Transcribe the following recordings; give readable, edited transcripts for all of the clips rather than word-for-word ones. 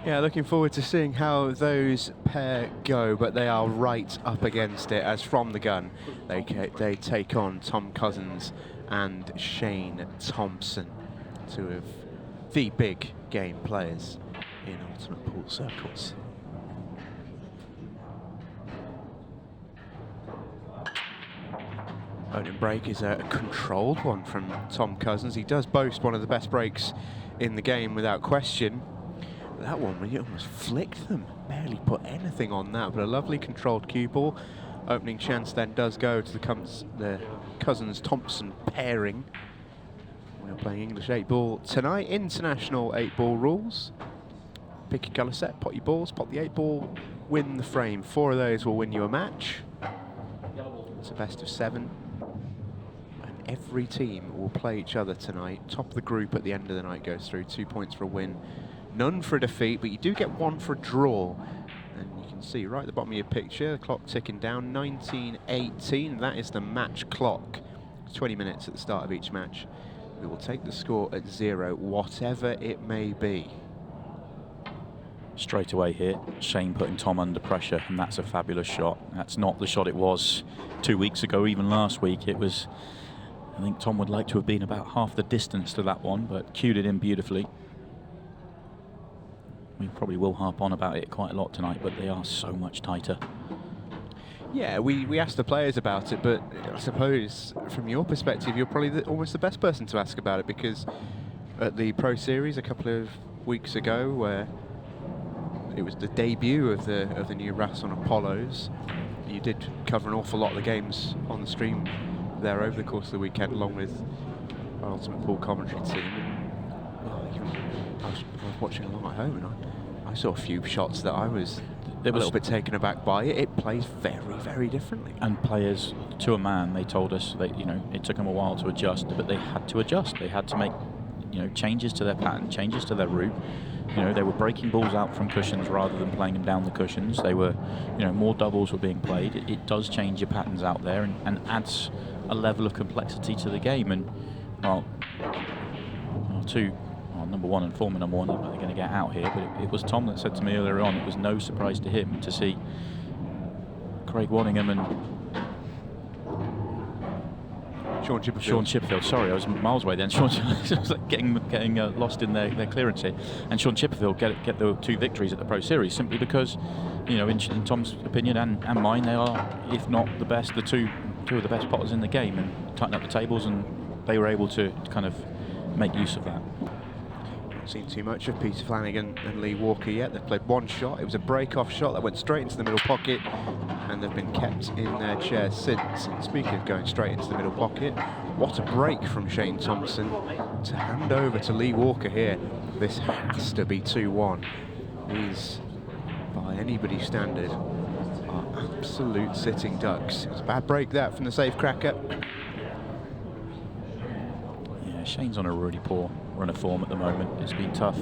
Yeah, looking forward to seeing how those pair go, but they are right up against it as from the gun they take on Tom Cousins and Shane Thompson, two of the big game players in Ultimate Pool circles. Opening break is a controlled one from Tom Cousins. He does boast one of the best breaks in the game without question. That one, when you almost flicked them, barely put anything on that, but a lovely controlled cue ball. Opening chance then does go to the Cousins-Thompson pairing. We're playing English 8-ball tonight, international 8-ball rules. Pick your colour set, pot your balls, pop the 8-ball, win the frame. 4 of those will win you a match. It's a best of 7. And every team will play each other tonight. Top of the group at the end of the night goes through. 2 points for a win. None for a defeat, but you do get 1 for a draw. And you can see right at the bottom of your picture, the clock ticking down, 19:18. That is the match clock. 20 minutes at the start of each match. We will take the score at 0, whatever it may be. Straight away here, Shane putting Tom under pressure, and that's a fabulous shot. That's not the shot it was 2 weeks ago, even last week. It was, I think Tom would like to have been about half the distance to that one, but cued it in beautifully. We probably will harp on about it quite a lot tonight, but they are so much tighter. Yeah, we asked the players about it, but I suppose from your perspective, you're probably almost the best person to ask about it, because at the Pro Series a couple of weeks ago, where it was the debut of the new Rasson Apollos, you did cover an awful lot of the games on the stream there over the course of the weekend, along with our Ultimate Pool commentary team. I was watching along at home, and I saw a few shots that I was a little bit taken aback by. It plays very, very differently. And players, to a man, they told us that, you know, it took them a while to adjust, but they had to adjust. They had to make, you know, changes to their pattern, changes to their route. You know, they were breaking balls out from cushions rather than playing them down the cushions. They were, you know, more doubles were being played. It does change your patterns out there and adds a level of complexity to the game. And, well, number 1 and former number 1 are going to get out here, but it was Tom that said to me earlier on, it was no surprise to him to see Craig Waddingham and Sean Chipperfield. Sorry, I was miles away then. Sean was like getting lost in their clearance here. And Sean Chipperfield get the 2 victories at the Pro Series simply because, you know, in Tom's opinion and mine, they are, if not the best, the two of the best potters in the game, and tighten up the tables, and they were able to kind of make use of that. Seen too much of Peter Flanagan and Lee Walker yet. They've played 1 shot. It was a break-off shot that went straight into the middle pocket, and they've been kept in their chairs since. And speaking of going straight into the middle pocket, what a break from Shane Thompson to hand over to Lee Walker here. This has to be 2-1. These, by anybody's standard, are absolute sitting ducks. It was a bad break that from the safe cracker. Yeah, Shane's on a really poor run of form at the moment. It's been tough.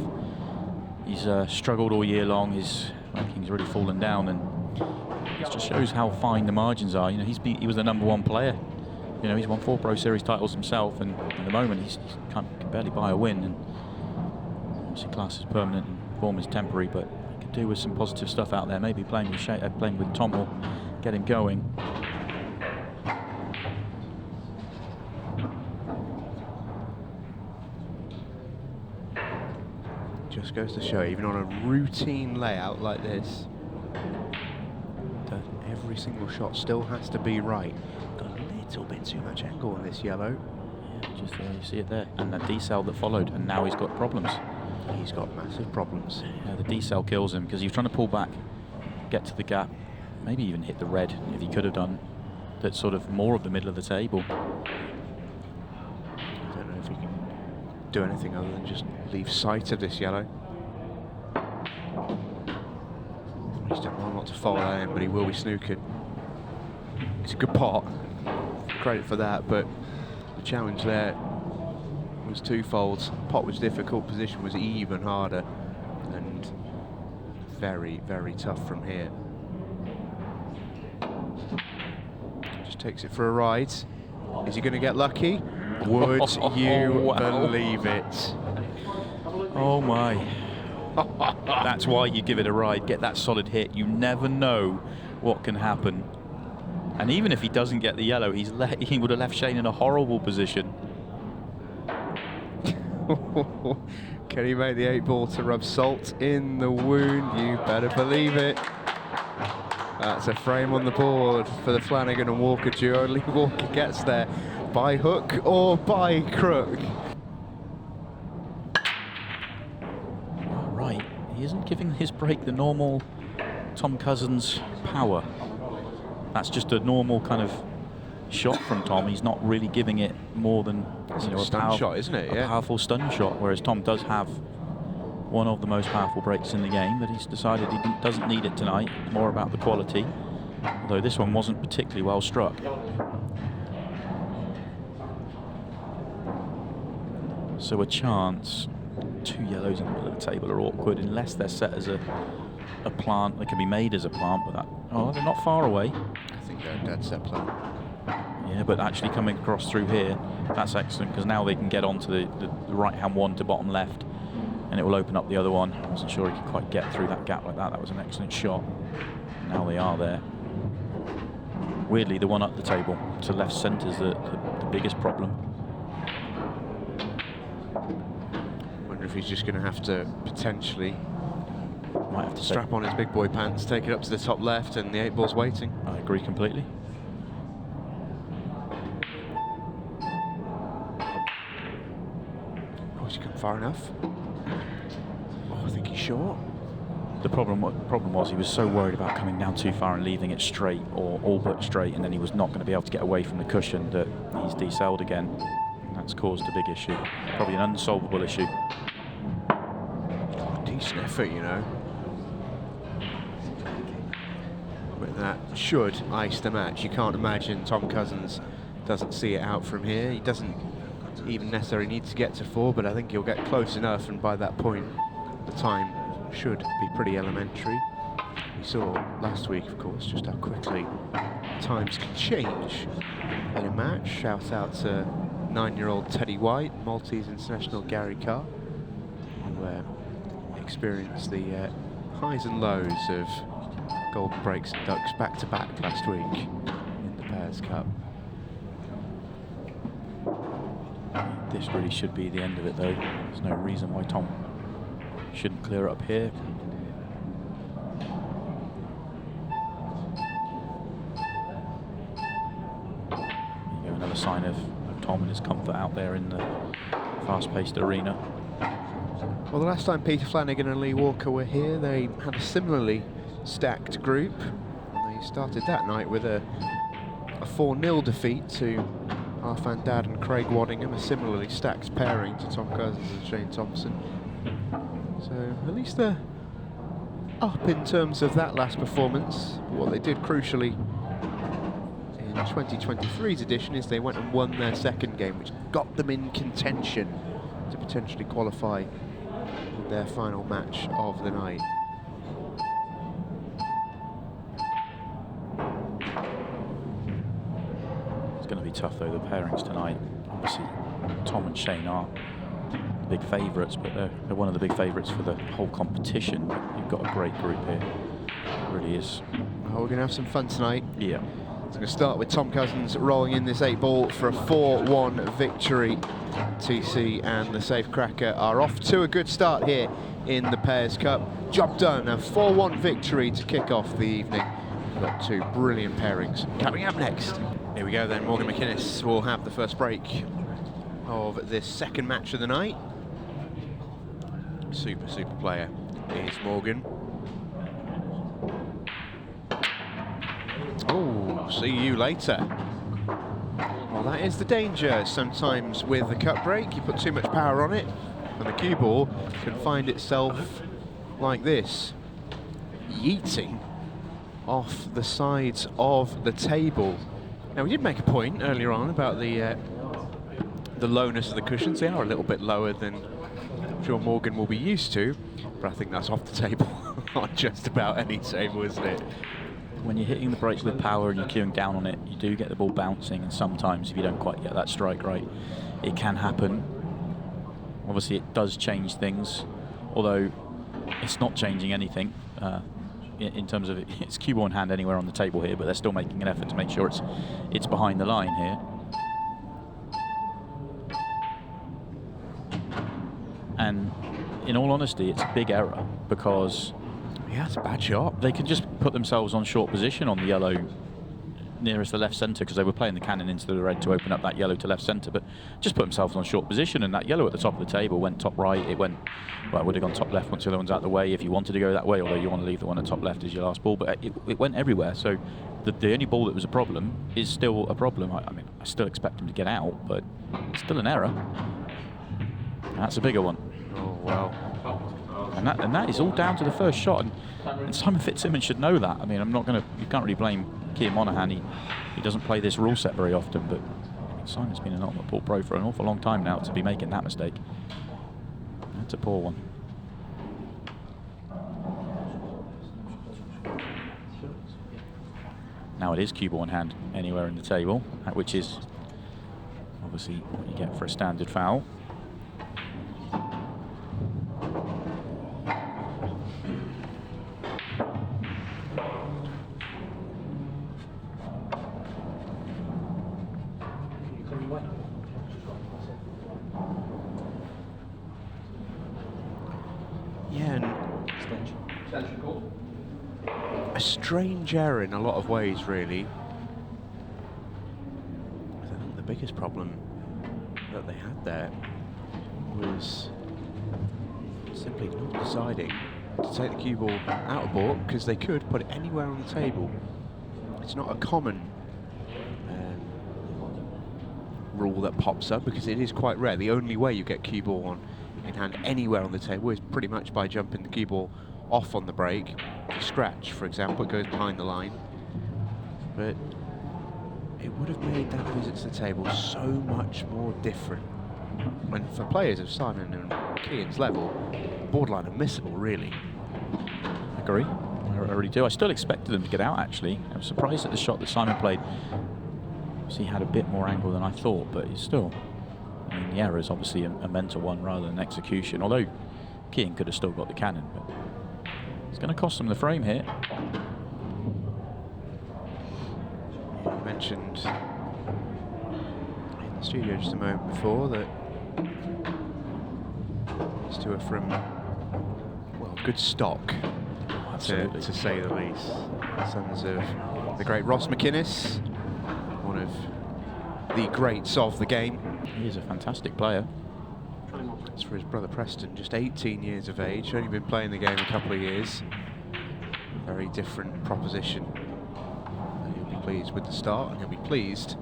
He's struggled all year long. His ranking's really fallen down, and it just shows how fine the margins are. You know, he was the number 1 player. You know, he's won 4 Pro Series titles himself, and at the moment he can barely buy a win. And obviously, class is permanent and form is temporary, but he could do with some positive stuff out there. Maybe playing with Tom will get him going. Just goes to show, even on a routine layout like this, that every single shot still has to be right. Got a little bit too much angle on this yellow. Yeah, just you see it there. And the decel that followed, and now he's got problems. He's got massive problems. Yeah, the decel kills him, because he was trying to pull back, get to the gap, maybe even hit the red if he could have done. That's sort of more of the middle of the table. I don't know if he can do anything other than just leave sight of this yellow. He's done well not to follow that in, but he will be snookered. It's a good pot, credit for that, but the challenge there was twofold. Pot was difficult, position was even harder, and very, very tough from here. Just takes it for a ride. Is he going to get lucky? Would you believe it? Oh my. That's why you give it a ride, get that solid hit. You never know what can happen. And even if he doesn't get the yellow, he would have left Shane in a horrible position. Can he make the 8-ball to rub salt in the wound? You better believe it. That's a frame on the board for the Flanagan and Walker duo. Lee Walker gets there by hook or by crook. Right, he isn't giving his break the normal Tom Cousins power. That's just a normal kind of shot from Tom. He's not really giving it more than a stun shot, isn't it? A powerful stun shot, whereas Tom does have one of the most powerful breaks in the game, but he's decided he doesn't need it tonight. More about the quality, although this one wasn't particularly well struck. So a chance. 2 yellows in the middle of the table are awkward unless they're set as a plant. They can be made as a plant, but that, oh, they're not far away. I think they're a dead set plant. Yeah, but actually coming across through here, that's excellent, because now they can get onto the right-hand one to bottom left, and it will open up the other one. I wasn't sure he could quite get through that gap like that. That was an excellent shot. Now they are there. Weirdly, the one up the table to left centre is the biggest problem. Wonder if he's just going to have to potentially Might have to strap on his big boy pants, take it up to the top left, and the 8-ball's waiting. I agree completely. Oh, he's come far enough. Oh, I think he's short. The problem was he was so worried about coming down too far and leaving it straight, or all but straight, and then he was not going to be able to get away from the cushion, that he's decelled again. That's caused a big issue. Probably an unsolvable issue. Decent effort, you know. But that should ice the match. You can't imagine Tom Cousins doesn't see it out from here. He doesn't even necessarily need to get to 4, but I think he'll get close enough, and by that point the time should be pretty elementary. We saw last week, of course, just how quickly times can change in a match. Shout out to 9-year-old Teddy White, Maltese international Gary Carr, who experienced the highs and lows of Golden Breaks and Ducks back-to-back last week in the Pairs Cup. This really should be the end of it, though. There's no reason why Tom shouldn't clear up here. There you go, another sign of Tom and his comfort out there in the fast-paced arena. Well, the last time Peter Flanagan and Lee Walker were here, they had a similarly stacked group. And they started that night with a 4-0 defeat to Arfan Dad and Craig Waddingham, a similarly stacked pairing to Tom Cousins and Shane Thompson. So at least they're up in terms of that last performance. What they did crucially in 2023's edition is they went and won their second game, which got them in contention to potentially qualify in their final match of the night. It's going to be tough, though, the pairings tonight. Obviously, Tom and Shane are big favourites, but they're one of the big favourites for the whole competition. You've got a great group here. It really is. Oh, we're going to have some fun tonight. Yeah. It's going to start with Tom Cousins rolling in this 8-ball for a 4-1 victory. TC and the Safe Cracker are off to a good start here in the Pairs Cup. Job done, a 4-1 victory to kick off the evening. We've got 2 brilliant pairings coming up next. Here we go then, Morgan McInnes will have the first break of this second match of the night. Super player is Morgan. Oh, see you later. Well, that is the danger sometimes with the cut break. You put too much power on it, and the cue ball can find itself like this, yeeting off the sides of the table. Now, we did make a point earlier on about the lowness of the cushions. They are a little bit lower than I'm sure Morgan will be used to, but I think that's off the table on just about any table, isn't it? When you're hitting the break with power and you're queuing down on it, you do get the ball bouncing, and sometimes if you don't quite get that strike right, it can happen. Obviously, it does change things, although it's not changing anything in terms of it's cue ball in hand anywhere on the table here, but they're still making an effort to make sure it's behind the line here. And in all honesty, it's a big error because yeah, it's a bad shot. They can just put themselves on short position on the yellow nearest the left centre, because they were playing the cannon into the red to open up that yellow to left centre, but just put themselves on short position, and that yellow at the top of the table went top right. It went, well, it would have gone top left once the other one's out of the way if you wanted to go that way, although you want to leave the one at top left as your last ball, but it went everywhere. So the only ball that was a problem is still a problem. I mean, I still expect him to get out, but it's still an error. That's a bigger one. Oh, well. And that is all down to the first shot, and Simon Fitzsimmons should know that. I mean, you can't really blame Keir Monaghan. He doesn't play this rule set very often, but Simon's been an ultimate pool pro for an awful long time now to be making that mistake. That's a poor one. Now it is cue ball in hand anywhere in the table, which is obviously what you get for a standard foul. A strange error in a lot of ways, really. I think the biggest problem that they had there was simply not deciding to take the cue ball out of baulk, because they could put it anywhere on the table. It's not a common rule that pops up, because it is quite rare. The only way you get cue ball on in hand anywhere on the table is pretty much by jumping the cue ball off on the break. If you scratch, for example, it goes behind the line. But it would have made that visit to the table so much more different. And for players of Simon and Keir's level, borderline unmissable, really. I agree. I really do. I still expected them to get out, actually. I was surprised at the shot that Simon played. So he had a bit more angle than I thought, but he's still... I mean, the error is obviously a mental one rather than execution, although Keane could have still got the cannon, but it's going to cost them the frame here. You mentioned in the studio just a moment before that these two are from, well, good stock, to say the least. Sons of the great Ross McInnes, one of the greats of the game. He is a fantastic player. As for his brother Preston, just 18 years of age, only been playing the game a couple of years. Very different proposition. And he'll be pleased with the start, and he'll be pleased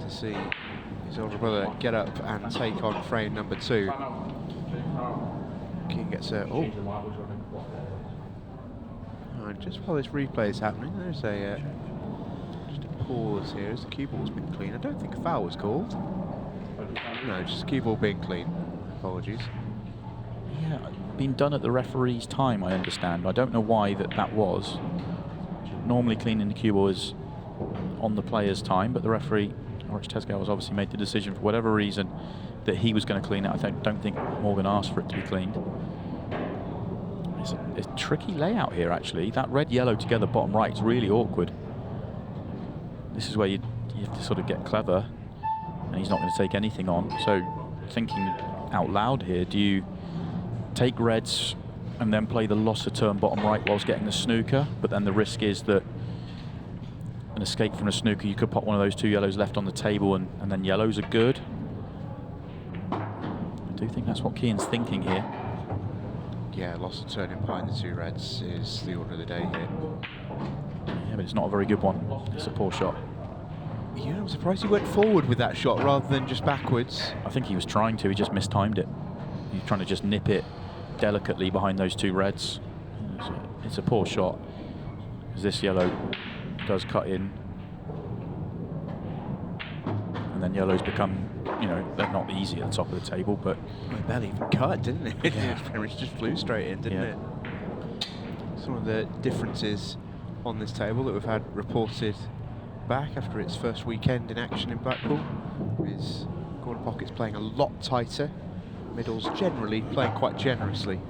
to see his older brother get up and take on frame number 2. Keane gets a... Oh, just while this replay is happening, there's a just a pause here as the cue ball's been clean. I don't think a foul was called. No, just cue ball being clean. Apologies. Yeah, been done at the referee's time, I understand. I don't know why that was. Normally cleaning the cue ball is on the player's time, but the referee, Rich Tesgale, has obviously made the decision for whatever reason that he was going to clean it. I don't think Morgan asked for it to be cleaned. It's a tricky layout here, actually. That red-yellow together bottom right is really awkward. This is where you have to sort of get clever, and he's not going to take anything on. So thinking out loud here, do you take reds and then play the loss of turn bottom right whilst getting the snooker? But then the risk is that an escape from a snooker, you could put one of those 2 yellows left on the table, and then yellows are good. I do think that's what Keane's thinking here. Yeah, loss of turn in behind the 2 reds is the order of the day here. Yeah, but it's not a very good one. It's a poor shot. Yeah, I'm surprised he went forward with that shot rather than just backwards. I think he was trying to, he just mistimed it. He's trying to just nip it delicately behind those 2 reds. It's a poor shot, because this yellow does cut in. And then yellows become, you know, they're not easy at the top of the table, but... It barely even cut, didn't it? Yeah. It just flew straight in, didn't it? Some of the differences on this table that we've had reported back after its first weekend in action in Blackpool is corner pockets playing a lot tighter, middles generally playing quite generously.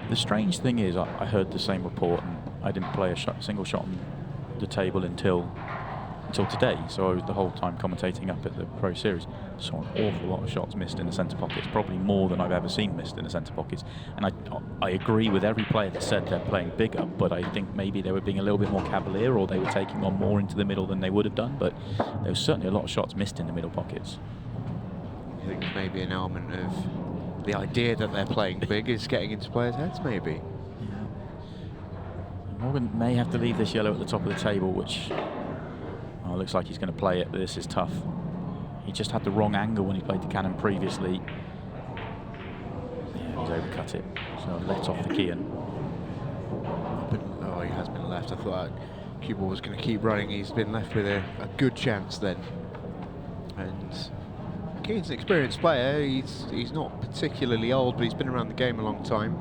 The strange thing is, I heard the same report, and I didn't play a single shot on the table until today. So I was the whole time commentating up at the Pro Series. Saw an awful lot of shots missed in the centre pockets, probably more than I've ever seen missed in the centre pockets. And I agree with every player that said they're playing bigger, but I think maybe they were being a little bit more cavalier, or they were taking on more into the middle than they would have done. But there was certainly a lot of shots missed in the middle pockets. I think maybe an element of the idea that they're playing big is getting into players' heads, maybe. Yeah. Morgan may have to leave this yellow at the top of the table, which looks like he's going to play it, but this is tough. He just had the wrong angle when he played the cannon previously. Yeah, he's overcut it. So let off the key and. Oh, he has been left. I thought cue ball was going to keep running. He's been left with a good chance then. And Keane's an experienced player. He's not particularly old, but he's been around the game a long time.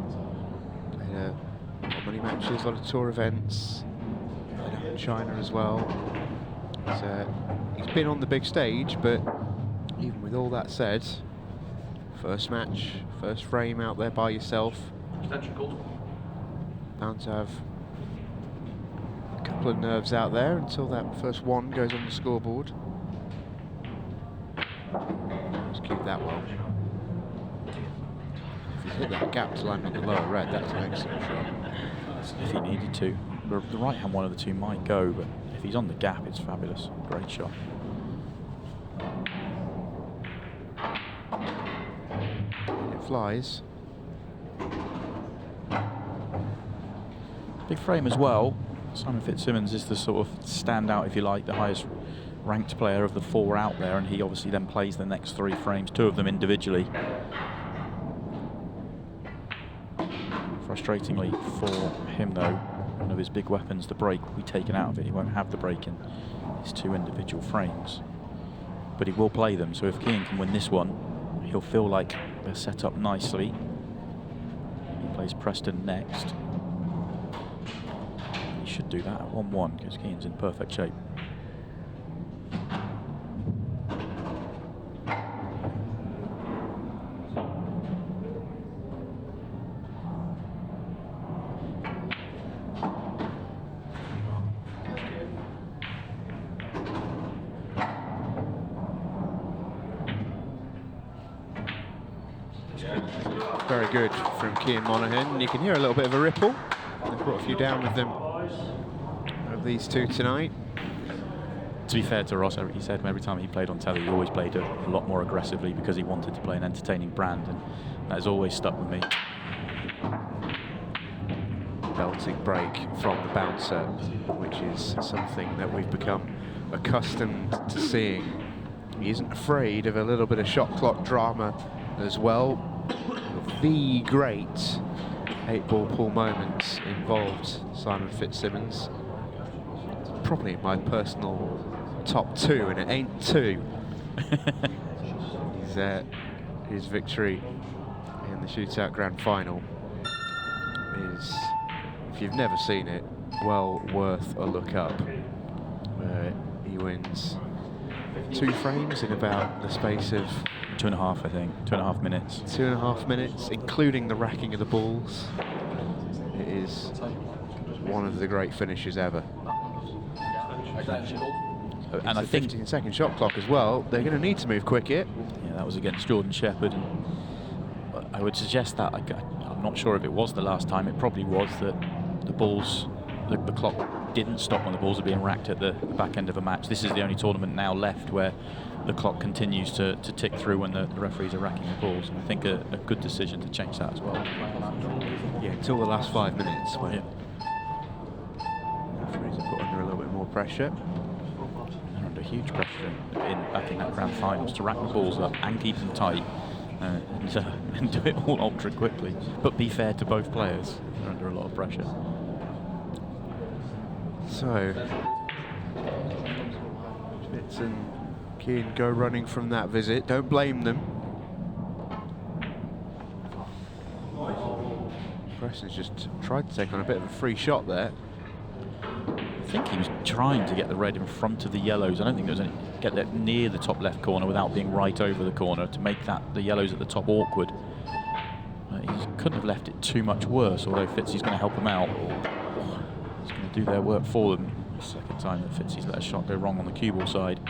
Played a lot of money matches, a lot of tour events. Played out in China as well. He's been on the big stage, but even with all that said, first match, first frame out there by yourself. Bound to have a couple of nerves out there until that first one goes on the scoreboard. Just keep that well. If he's hit that gap to land on the lower red, that's an excellent shot. If he needed to. The right-hand one of the two might go, but if he's on the gap, it's fabulous. Great shot. It flies. Big frame as well. Simon Fitzsimmons is the sort of standout, if you like, the highest ranked player of the four out there, and he obviously then plays the next three frames, two of them individually. Frustratingly for him, though, one of his big weapons, the break, will be taken out of it. He won't have the break in his two individual frames, but he will play them. So if Keane can win this one, he'll feel like they're set up nicely. He plays Preston next. He should do that at 1-1 because Keane's in perfect shape. Very good from Keane Monaghan. You can hear a little bit of a ripple. They've brought a few down with them of these two tonight. To be fair to Ross, he said every time he played on telly, he always played a lot more aggressively because he wanted to play an entertaining brand, and that has always stuck with me. Belting break from the bouncer, which is something that we've become accustomed to seeing. He isn't afraid of a little bit of shot clock drama as well. The great 8-ball pool moments involved Simon Fitzsimmons. Probably my personal top two, and it ain't two. His victory in the shootout grand final is, if you've never seen it, well worth a look up. He wins 2 frames in about the space of 2.5, I think. 2.5 minutes. 2.5 minutes, including the racking of the balls. It is one of the great finishes ever. And I think 15-second shot clock as well. They're going to need to move quick here. Yeah, that was against Jordan Shepherd, and I would suggest that I'm not sure if it was the last time. It probably was that the balls, the clock didn't stop when the balls are being racked at the back end of a match. This is the only tournament now left where the clock continues to tick through when the referees are racking the balls. And I think a good decision to change that as well. Yeah, until the last 5 minutes when referees are put under a little bit more pressure. They're under huge pressure back in that grand finals to rack the balls up and keep them tight and do it all ultra quickly. But be fair to both players. They're under a lot of pressure. So, Fitz and Keane go running from that visit. Don't blame them. Preston's just tried to take on a bit of a free shot there. I think he was trying to get the red in front of the yellows. I don't think there was any get that near the top left corner without being right over the corner to make the yellows at the top awkward. He couldn't have left it too much worse, although Fitzy's going to help him out. He's going to do their work for them. Second time that Fitzy's let a shot go wrong on the cue ball side.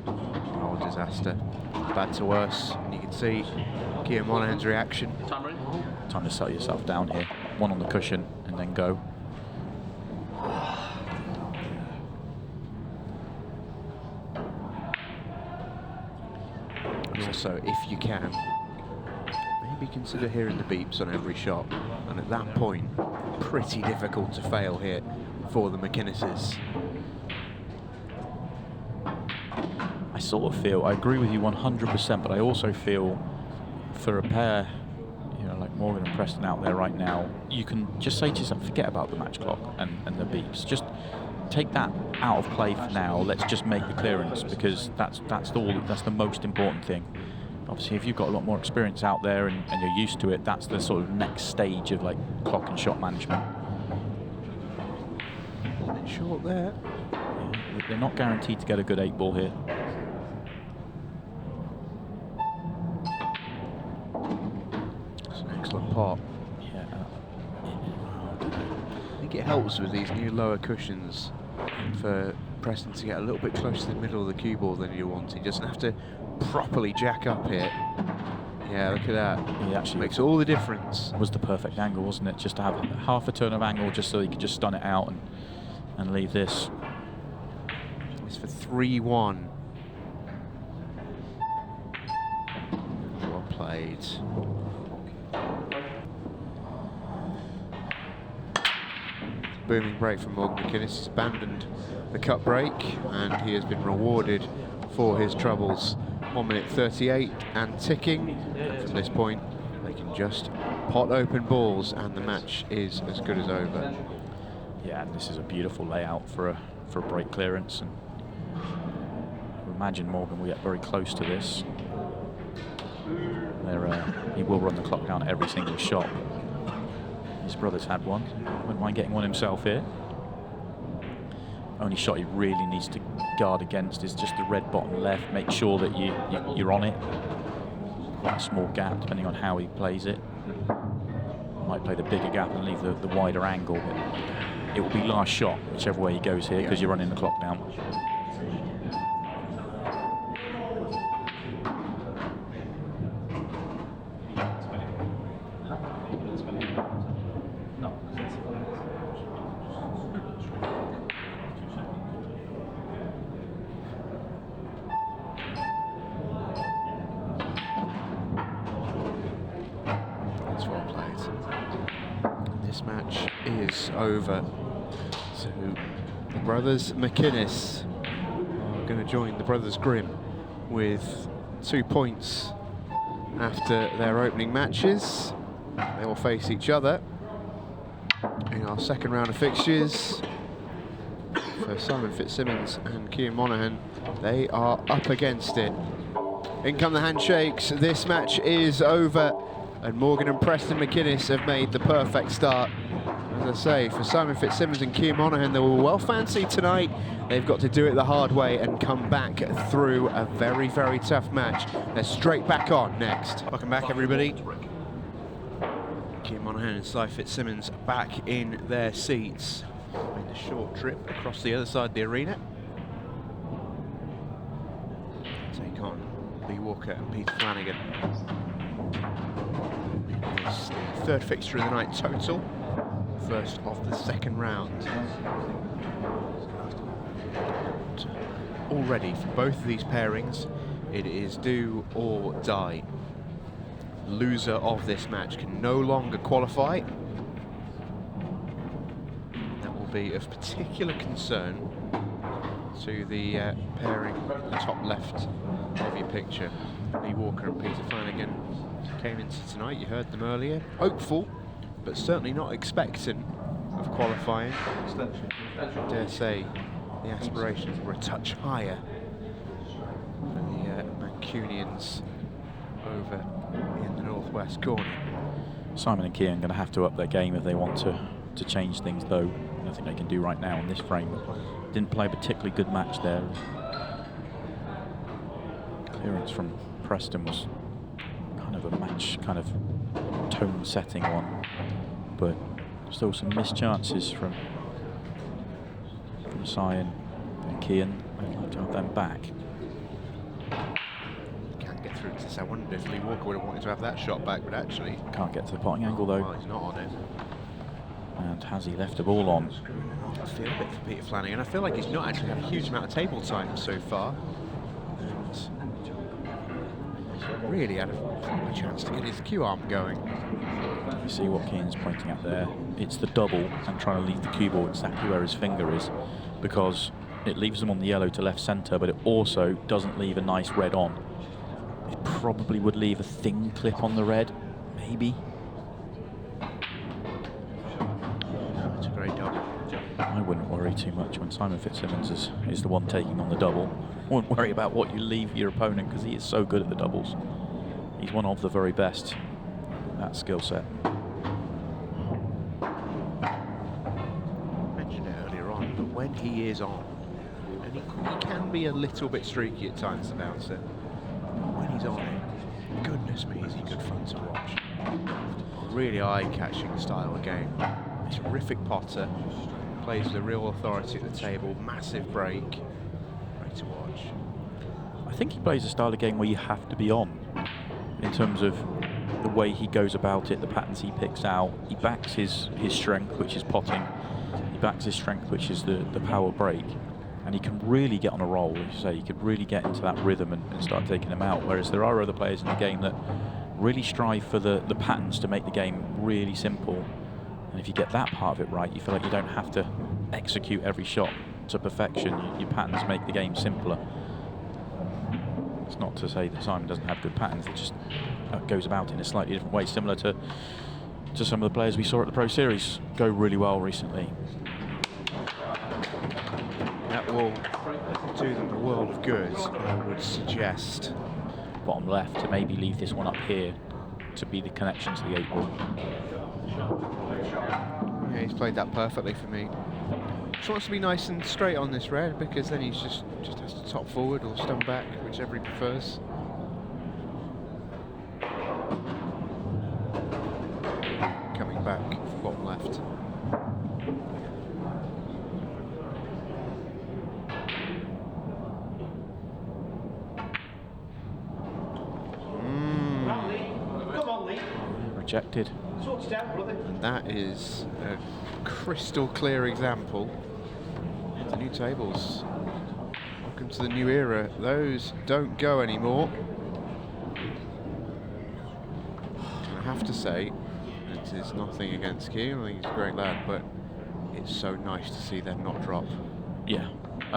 Oh, disaster. Bad to worse. And you can see Keir Monaghan's reaction. Time to settle yourself down here. One on the cushion and then go. And also, if you can, maybe consider hearing the beeps on every shot. And at that point, pretty difficult to fail here for the McInneses. I sort of feel, I agree with you 100%, but I also feel for a pair, you know, like Morgan and Preston out there right now, you can just say to yourself, forget about the match clock and the beeps. Just take that out of play for now. Let's just make the clearance, because that's the most important thing. Obviously, if you've got a lot more experience out there and you're used to it, that's the sort of next stage of like clock and shot management. A bit short there. Yeah, they're not guaranteed to get a good 8-ball here. It's an excellent pot. Yeah. I think it helps with these new lower cushions for Preston to get a little bit closer to the middle of the cue ball than you want. He doesn't have to properly jack up here. Yeah, look at that. He actually makes all the difference. Was the perfect angle, wasn't it? Just to have half a turn of angle, just so he could just stun it out and leave this. It's for 3-1. Well played. Booming break from Morgan McInnes. He's abandoned the cut break and he has been rewarded for his troubles. 1 minute 38 and ticking. And from this point, they can just pot open balls and the match is as good as over. Yeah, and this is a beautiful layout for a break clearance. And I imagine Morgan will get very close to this. He will run the clock down at every single shot. His brother's had one. Wouldn't mind getting one himself here. Only shot he really needs to guard against is just the red bottom left. Make sure that you're on it. Quite a small gap, depending on how he plays it. Might play the bigger gap and leave the wider angle, but it will be last shot, whichever way he goes here, because you're running the clock down. Over. So the brothers McInnes are going to join the brothers Grimm with 2 points after their opening matches. They will face each other in our second round of fixtures. For Simon Fitzsimmons and Keir Monaghan, they are up against it. In come the handshakes. This match is over and Morgan and Preston McInnes have made the perfect start. As I say, for Simon Fitzsimmons and Keir Monaghan, they were well fancied tonight. They've got to do it the hard way and come back through a very, very tough match. They're straight back on next. Welcome back, everybody. Keir Monaghan and Si Fitzsimmons back in their seats. Made a short trip across the other side of the arena. Take on Lee Walker and Peter Flanagan. It's the third fixture of the night total. First of the second round. Already for both of these pairings, it is do or die. Loser of this match can no longer qualify. That will be of particular concern to the pairing at the top left of your picture. Lee Walker and Peter Flanagan came into tonight, you heard them earlier, hopeful, but certainly not expectant of qualifying. I dare say the aspirations were a touch higher for the Mancunians over in the northwest corner. Simon and Keir are going to have to up their game if they want to change things, though. Nothing they can do right now in this frame. Didn't play a particularly good match there. Clearance from Preston was kind of a match, kind of tone-setting one, but still some missed chances from Cyan and Kian. I'd like to have them back. Can't get through to this. I wonder if Lee Walker would have wanted to have that shot back, but actually Can't get to the potting angle though. well, he's not on it. And has he left the ball on? I feel a bit for Peter Flanagan. I feel like he's not actually had a huge amount of table time so far. And he's really had a proper chance to get his cue arm going. You see what Kian's pointing at there. It's the double and trying to leave the cue ball exactly where his finger is, because it leaves them on the yellow to left centre, but it also doesn't leave a nice red on. It probably would leave a thin clip on the red, maybe. It's a great double. I wouldn't worry too much when Simon Fitzsimmons is the one taking on the double. Wouldn't worry about what you leave your opponent, because he is so good at the doubles. He's one of the very best at that skill set. I mentioned it earlier on, but when he is on, and he can be a little bit streaky at times, the bouncer. When he's on it, goodness me, is he good fun to watch. Really eye-catching style of game. Terrific potter, plays with a real authority at the table, massive break, great to watch. I think he plays a style of game where you have to be on, in terms of the way he goes about it, the patterns he picks out. He backs his strength, which is potting. He backs his strength, which is the power break. And he can really get on a roll, as you say. He could really get into that rhythm and start taking them out. Whereas there are other players in the game that really strive for the patterns to make the game really simple. And if you get that part of it right, you feel like you don't have to execute every shot to perfection. Your patterns make the game simpler. It's not to say that Simon doesn't have good patterns, it just goes about it in a slightly different way, similar to some of the players we saw at the Pro Series go really well recently. That will do them a world of good, I would suggest. Bottom left to maybe leave this one up here to be the connection to the 8 ball. Yeah, he's played that perfectly for me. Just wants to be nice and straight on this red, because then he's just has to top forward or stun back, whichever he prefers. Coming back from bottom left. Rejected. And that is a crystal clear example of the new tables. Welcome to the new era. Those don't go anymore. And I have to say, it is nothing against Keane. I think he's a great lad, but it's so nice to see them not drop. Yeah,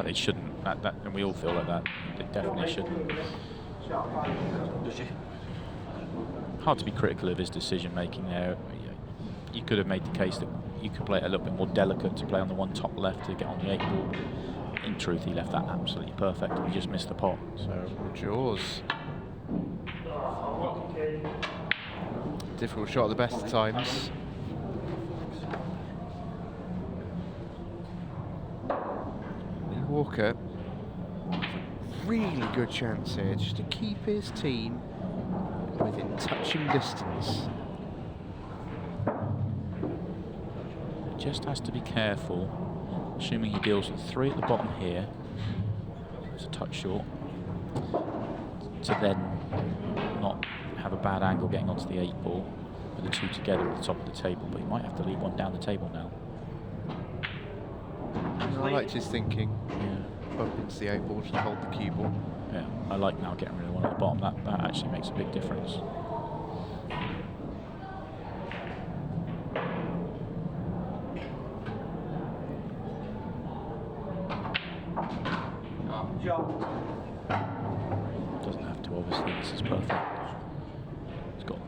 they shouldn't. And we all feel like that. They definitely shouldn't. Hard to be critical of his decision making there. You could have made the case that you could play it a little bit more delicate, to play on the one top left to get on the 8 ball. In truth, he left that absolutely perfect. He just missed the pot. So Jaws. Difficult shot at the best of times. Lee Walker, really good chance here just to keep his team within touching distance. just has to be careful, assuming he deals with 3 at the bottom here. It's a touch short. To then not have a bad angle getting onto the 8 ball with the 2 together at the top of the table, but he might have to leave one down the table now. I liked his thinking. Yeah. Bump into the 8 ball just to hold the cue ball. Yeah, I like now getting rid of one at the bottom. That actually makes a big difference. Doesn't have to, obviously. This is perfect. It's got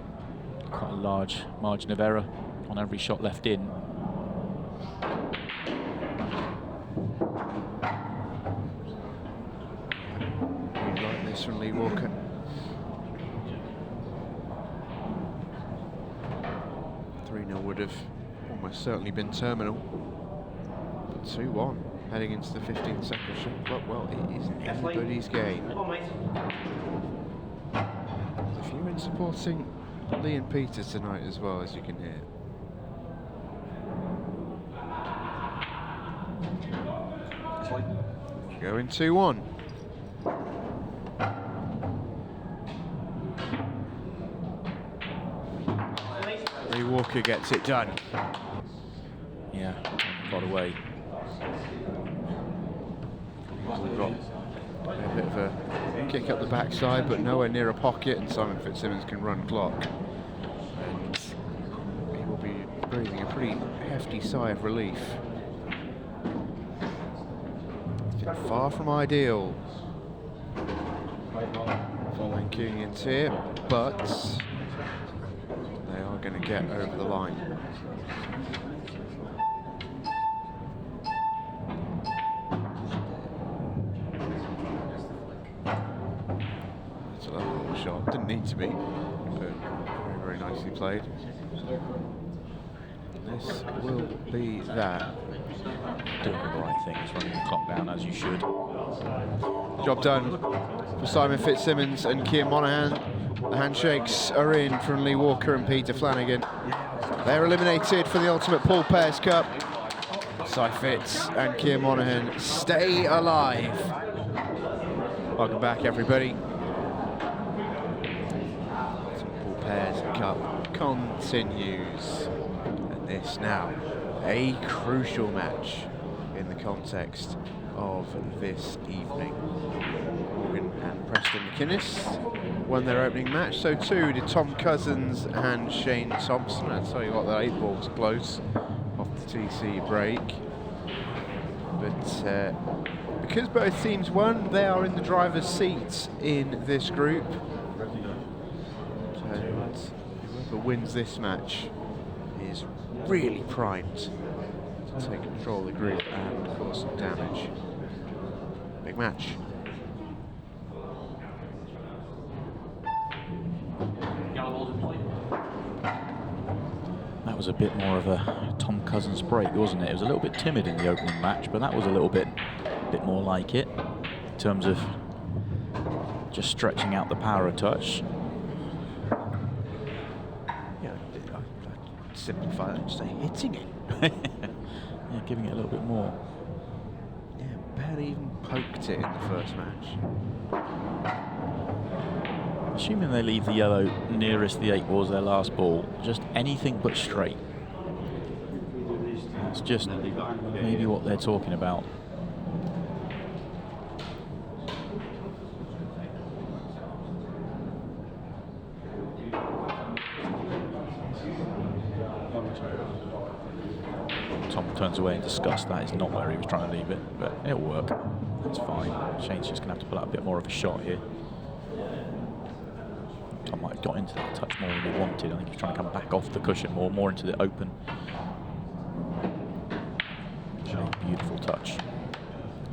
quite a large margin of error on every shot left in. Really like this from Lee Walker. Would have almost certainly been terminal. But 2-1 heading into the 15th second shot. Well, it is anybody's game. If you're in supporting Lee and Peters tonight as well, as you can hear. Going 2-1. Lee Walker gets it done. Yeah, got away. Got a bit of a kick up the backside, but nowhere near a pocket, and Simon Fitzsimmons can run clock. And he will be breathing a pretty hefty sigh of relief. It's been far from ideal for Mancunians here, but they are going to get over the line. Shot didn't need to be, but very, very nicely played. This will be that. Doing the right thing, is running the clock down as you should. Job done for Simon Fitzsimmons and Keir Monaghan. The handshakes are in from Lee Walker and Peter Flanagan. They're eliminated for the Ultimate Pool Pairs Cup. Si Fitz and Keir Monaghan stay alive. Welcome back, everybody. Pairs Cup continues, and this now a crucial match in the context of this evening. Morgan and Preston McInnes won their opening match, so too did Tom Cousins and Shane Thompson. I'll tell you what, that 8 ball was close off the TC break, but because both teams won, they are in the driver's seat in this group. Whoever wins this match is really primed to take control of the group and cause some damage. Big match. That was a bit more of a Tom Cousins break, wasn't it? It was a little bit timid in the opening match, but that was a little bit more like it in terms of just stretching out the power a touch. Simplify it and say hitting it. Yeah, giving it a little bit more. Yeah, barely even poked it in the first match. Assuming they leave the yellow nearest the 8 ball as their last ball, just anything but straight. It's just maybe what they're talking about. Tom turns away in disgust. That is not where he was trying to leave it, but it'll work. That's fine. Shane's just going to have to pull out a bit more of a shot here. Tom might have got into that touch more than he wanted. I think he's trying to come back off the cushion more into the open. Shane, beautiful touch.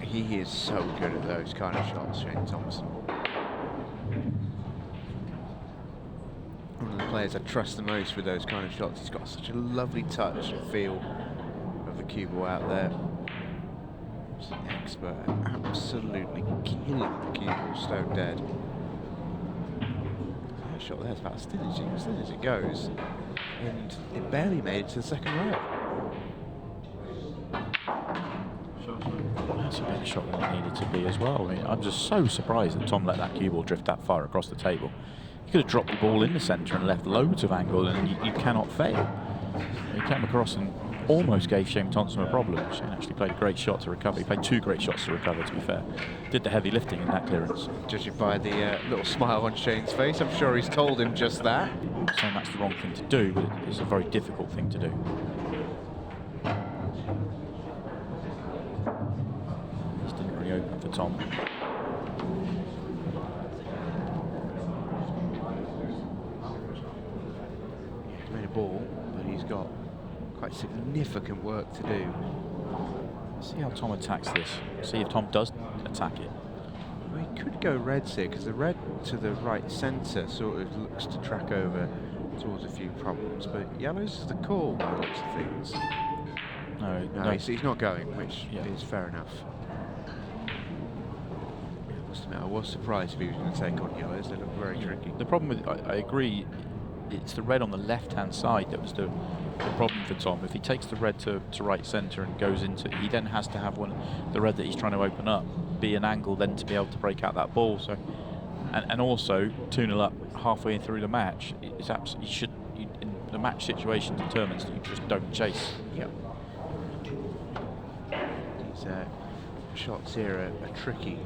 He is so good at those kind of shots, Shane Thompson. One of the players I trust the most with those kind of shots. He's got such a lovely touch and feel of the cue ball out there. He's an expert at absolutely killing the cue ball stone dead. That shot there's about as thin as it goes, and it barely made it to the second row. That's a better shot than it needed to be as well. I mean, I'm just so surprised that Tom let that cue ball drift that far across the table. He could have dropped the ball in the centre and left loads of angle, and you cannot fail. He came across and almost gave Shane Thompson a problem. Shane actually played a great shot to recover. He played 2 great shots to recover, to be fair. Did the heavy lifting in that clearance. Judging by the little smile on Shane's face, I'm sure he's told him just that. I'm saying that's the wrong thing to do, but it's a very difficult thing to do. This didn't really open for Tom. He's made a ball, but he's got quite significant work to do. See how Tom attacks this. See if Tom does attack it. Well, he could go reds here, because the red to the right centre sort of looks to track over towards a few problems, but yellows is the call by the looks of things. No, he's not going, which is fair enough. I must admit, I was surprised if he was going to take on yellows. They look very tricky. The problem with, I agree, it's the red on the left-hand side that was the problem for Tom. If he takes the red to right centre and goes into it, he then has to have the red that he's trying to open up be an angle then to be able to break out that ball. So, and also 2-0 up halfway through the match. It's absolutely in the match situation determines that you just don't chase. Yep. These shots here are tricky.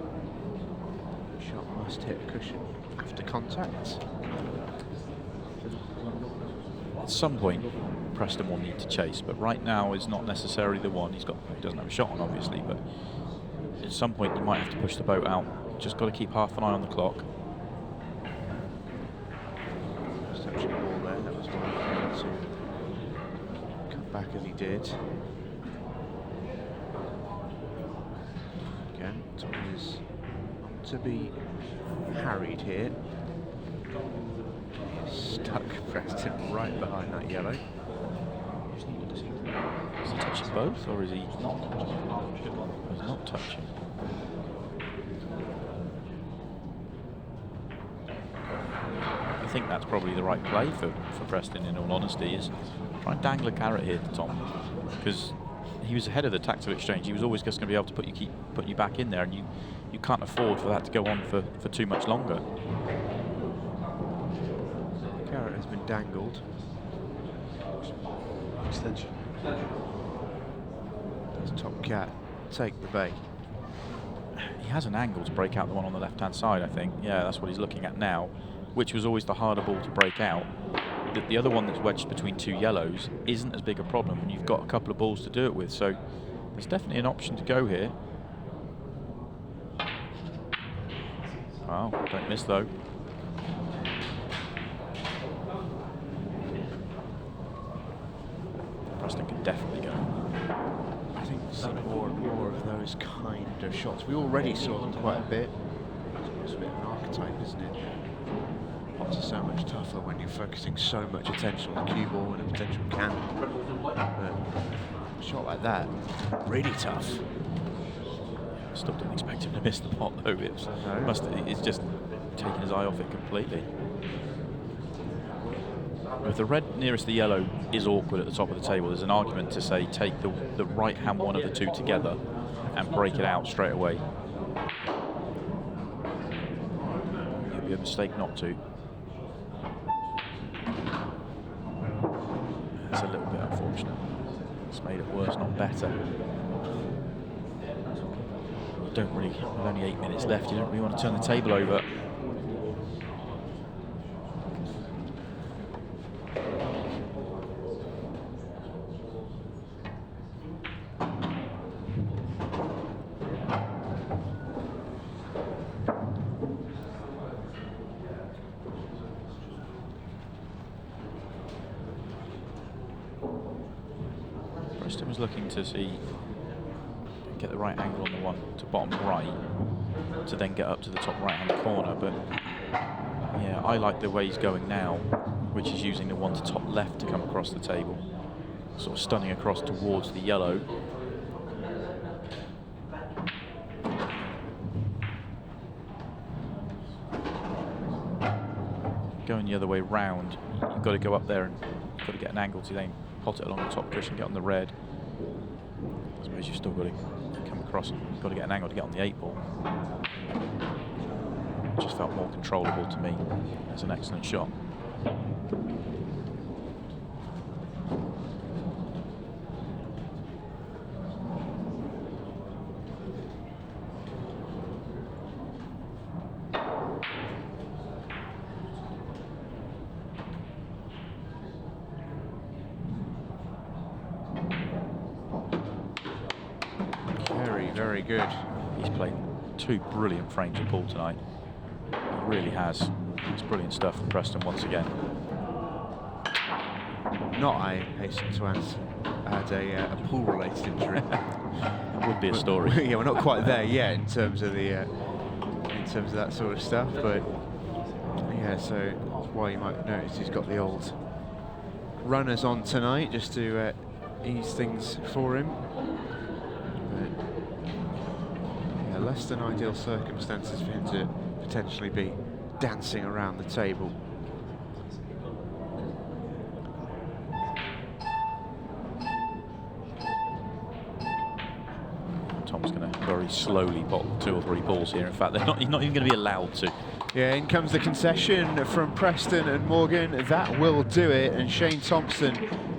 Shot must hit a cushion after contact. At some point, Preston will need to chase, but right now is not necessarily the one. He doesn't have a shot on, obviously, but at some point you might have to push the boat out. Just got to keep half an eye on the clock. Just touching the ball there. That was one to come back as he did. Again, Tom is to be harried here. Stuck Preston right behind that yellow. Is he touching both, or is he not touching? I think that's probably the right play for Preston, in all honesty, is try and dangle a carrot here to Tom, because he was ahead of the tactical exchange. He was always just going to be able to put you back in there, and you can't afford for that to go on for too much longer. Carrot has been dangled. Extension. Does Top Cat take the bait? He has an angle to break out the one on the left-hand side, I think. Yeah, that's what he's looking at now, which was always the harder ball to break out. The other one that's wedged between two yellows isn't as big a problem, and you've got a couple of balls to do it with, so there's definitely an option to go here. Wow, don't miss though. Preston can definitely go. I think we'll see more and more of those kind of shots. We already saw them quite a bit. It's a bit of an archetype, isn't it? Pots are so much tougher when you're focusing so much attention on the cue ball and a potential can. But a shot like that, really tough. Still didn't expect him to miss the pot though. It's just taken his eye off it completely. If the red nearest the yellow is awkward at the top of the table, there's an argument to say take the right hand one of the two together and break it out straight away. It would be a mistake not to. That's a little bit unfortunate. It's made it worse, not better. Don't really, with only 8 minutes left, you don't really want to turn the table over. Preston was looking to get the right angle on the one to bottom right to then get up to the top right hand corner, but yeah, I like the way he's going now, which is using the one to top left to come across the table, sort of stunning across towards the yellow. Going the other way round, you've got to go up there and you've got to get an angle to then pot it along the top cushion, get on the red. I suppose you've still got to come across and you've got to get an angle to get on the 8 ball. It just felt more controllable to me. It's an excellent shot. Very good. He's played 2 brilliant frames of ball tonight. He really has. It's brilliant stuff from Preston once again. Not, I hasten to add a pool-related injury. That would be a story. Yeah, we're not quite there yet in terms of that sort of stuff, but yeah. So why you might notice he's got the old runners on tonight just to ease things for him. Less than ideal circumstances for him to potentially be dancing around the table. very slowly pot 2 or 3 balls here. In fact, he's not even going to be allowed to. Yeah, in comes the concession from Preston and Morgan. That will do it, and Shane Thompson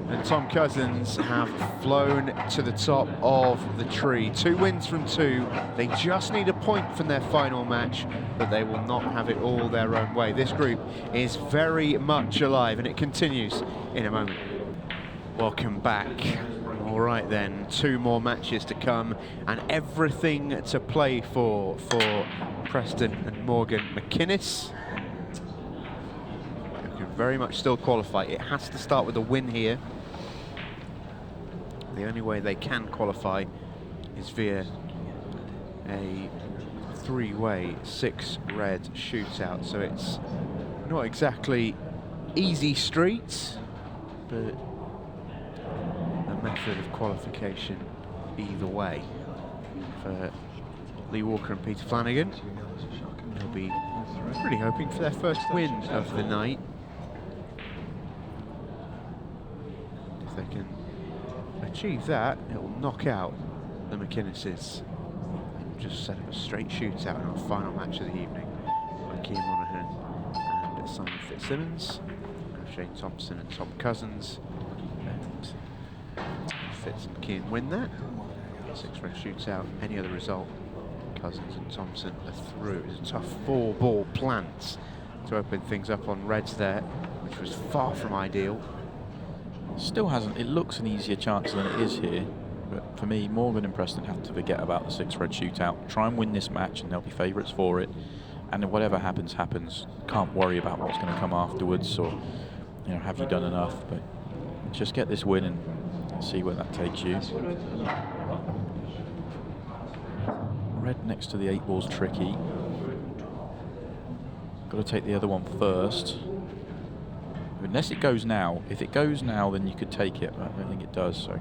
and Tom Cousins have flown to the top of the tree. 2 wins from 2. They just need a point from their final match, but they will not have it all their own way. This group is very much alive, and it continues in a moment. Welcome back. All right then, 2 more matches to come, and everything to play for Preston and Morgan. McInnes can very much still qualify. It has to start with a win here. The only way they can qualify is via a 3-way 6-red shootout. So it's not exactly easy streets, but a method of qualification either way for Lee Walker and Peter Flanagan. They'll be really hoping for their first win of the night. If they can achieve that, it will knock out the McInneses and just set up a straight shootout in our final match of the evening by Keane Monaghan and Simon Fitzsimmons. Shane Thompson and Tom Cousins. And Fitz and Keane win that. 6-red shootout, any other result, Cousins and Thompson are through. It was a tough 4-ball plant to open things up on reds there, which was far from ideal. Still hasn't, it looks an easier chance than it is here, but for me, Morgan and Preston have to forget about the 6-red shootout, try and win this match and they'll be favourites for it, and then whatever happens, happens. Can't worry about what's going to come afterwards, or, you know, have you done enough, but just get this win and see where that takes you. Red next to the 8 ball's tricky. Got to take the other one first. Unless it goes now. If it goes now, then you could take it, but I don't think it does. So,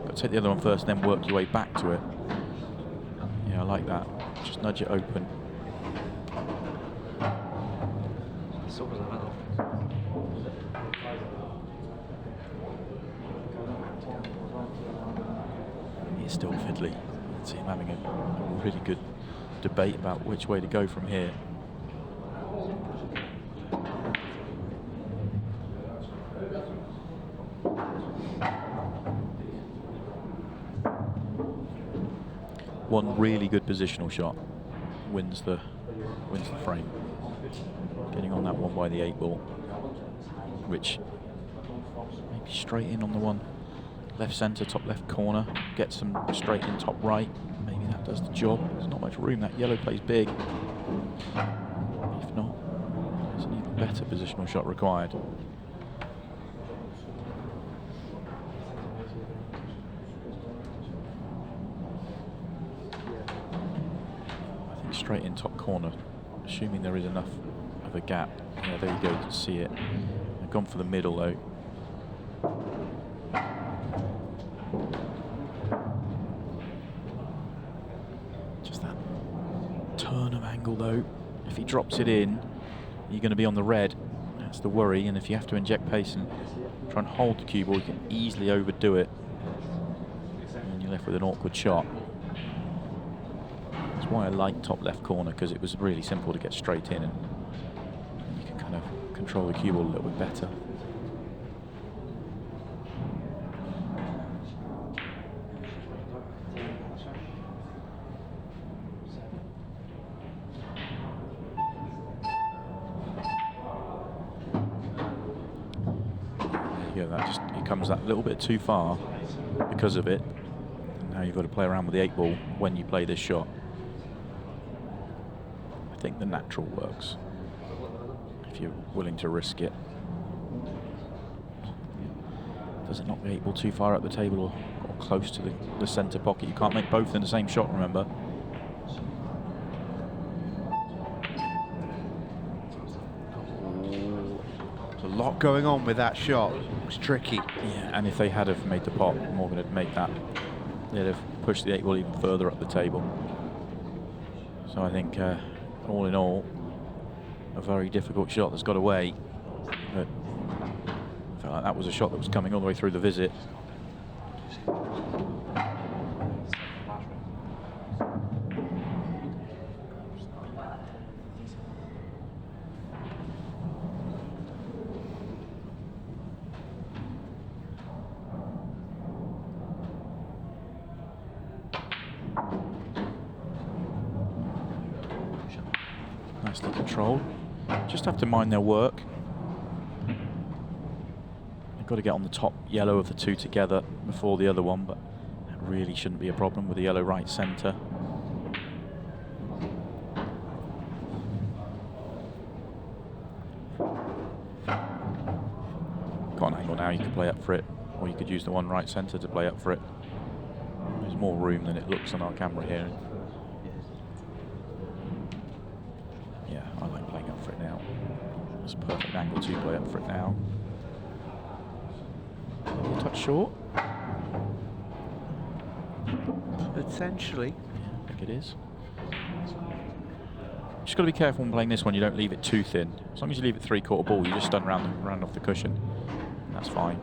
got to take the other one first, then work your way back to it. Yeah, I like that. Just nudge it open. It's still fiddly. See him having a really good debate about which way to go from here. One really good positional shot wins the frame. Getting on that one by the 8 ball, which maybe straight in on the one left centre, top left corner, get some straight in top right. Maybe that does the job. There's not much room. That yellow plays big. If not, there's an even better positional shot required. I think straight in top corner, assuming there is enough of a gap. Yeah, there you go, you can see it. I've gone for the middle though. Though, if he drops it in, you're going to be on the red. That's the worry. And if you have to inject pace and try and hold the cue ball, you can easily overdo it, and you're left with an awkward shot. That's why I like top left corner, because it was really simple to get straight in, and you can kind of control the cue ball a little bit better. That little bit too far because of it. Now you've got to play around with the 8 ball when you play this shot. I think the natural works if you're willing to risk it. Does it knock the 8 ball too far up the table or close to the centre pocket? You can't make both in the same shot, remember. There's a lot going on with that shot. It's tricky. Yeah, and if they had have made the pot, Morgan had made that, they'd have pushed the 8 ball even further up the table. So I think, all in all, a very difficult shot that's got away. But I felt like that was a shot that was coming all the way through the visit. nicely controlled. Just have to mind their work. They've got to get on the top yellow of the two together before the other one, but that really shouldn't be a problem with the yellow right centre. Got an angle now, you can play up for it, or you could use the one right centre to play up for it. There's more room than it looks on our camera here. Yeah, I like playing up for it now. It's a perfect angle to play up for it now. A touch short. Potentially. Yeah, I think it is. Just got to be careful when playing this one, you don't leave it too thin. As long as you leave it 3/4 ball, you just stun round off the cushion. That's fine.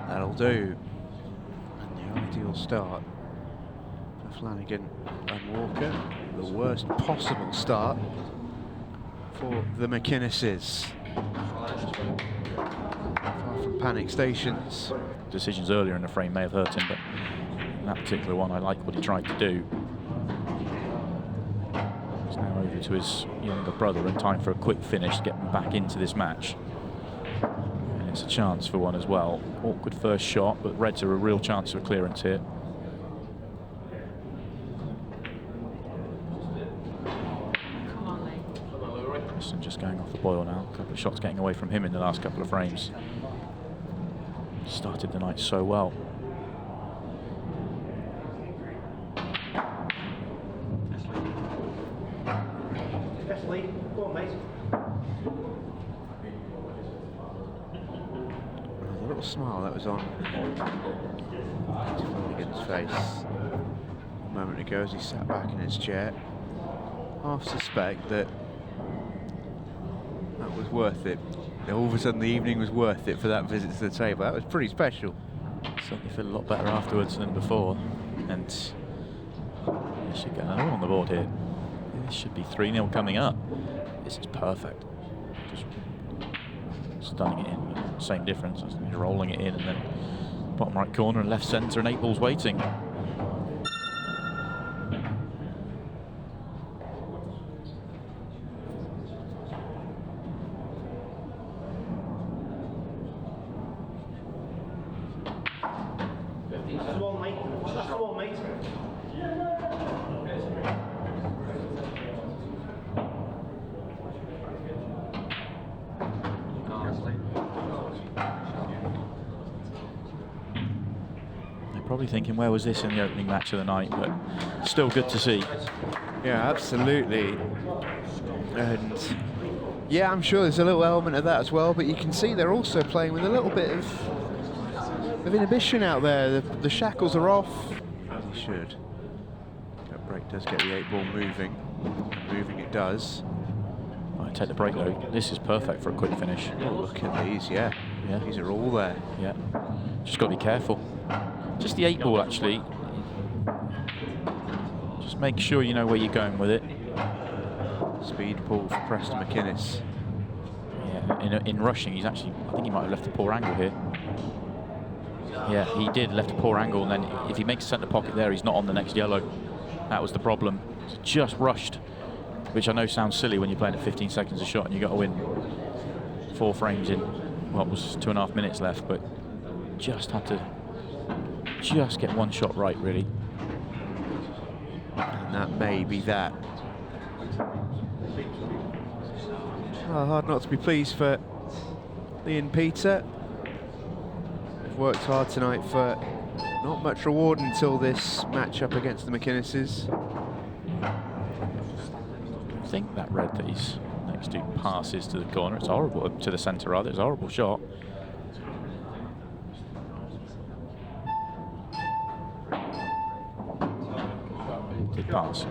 That'll do. And the ideal start for Flanagan and Walker. The worst possible start for the McInneses. Far from panic stations. Decisions earlier in the frame may have hurt him, but in that particular one, I like what he tried to do. He's now over to his younger brother, and time for a quick finish to get him back into this match. And it's a chance for one as well. Awkward first shot, but Reds are a real chance of a clearance here. Preston just going off the boil now. A couple of shots getting away from him in the last couple of frames. Started the night so well. Go on, mate. The little smile that was on Flanagan's face a moment ago as he sat back in his chair. Half suspect that was worth it. All of a sudden the evening was worth it for that visit to the table. That was pretty special. Certainly feel a lot better afterwards than before. And they should get another one on the board here. This should be 3-0 coming up. This is perfect. Just stunning it in. Same difference. Just rolling it in, and then bottom right corner and left centre, and 8 balls waiting. That's the one, mate. That's the one, mate. They're probably thinking, where was this in the opening match of the night? But still good to see. Yeah, absolutely. And yeah, I'm sure there's a little element of that as well, but you can see they're also playing with a little bit of inhibition out there. The shackles are off. As he should. That break does get the 8-ball moving. Moving it does. I take the break though. This is perfect for a quick finish. Oh, look at these, yeah. Yeah. These are all there. Yeah. Just got to be careful. Just the 8-ball actually. Just make sure you know where you're going with it. Speed pull for Preston McInnes. Yeah. In rushing, he's actually, I think he might have left a poor angle here. Yeah, he did, left a poor angle, and then if he makes centre pocket there, he's not on the next yellow. That was the problem. Just rushed, which I know sounds silly when you're playing at 15 seconds a shot and you've got to win 4 frames in what was 2.5 minutes left, but just had to just get one shot right, really. And that may be that. Well, hard not to be pleased for Lee and Peter. They've worked hard tonight for not much reward until this match-up against the McInneses. I think that red that he's next to passes to the corner. It's horrible, to the centre rather. It's a horrible shot. Did pass.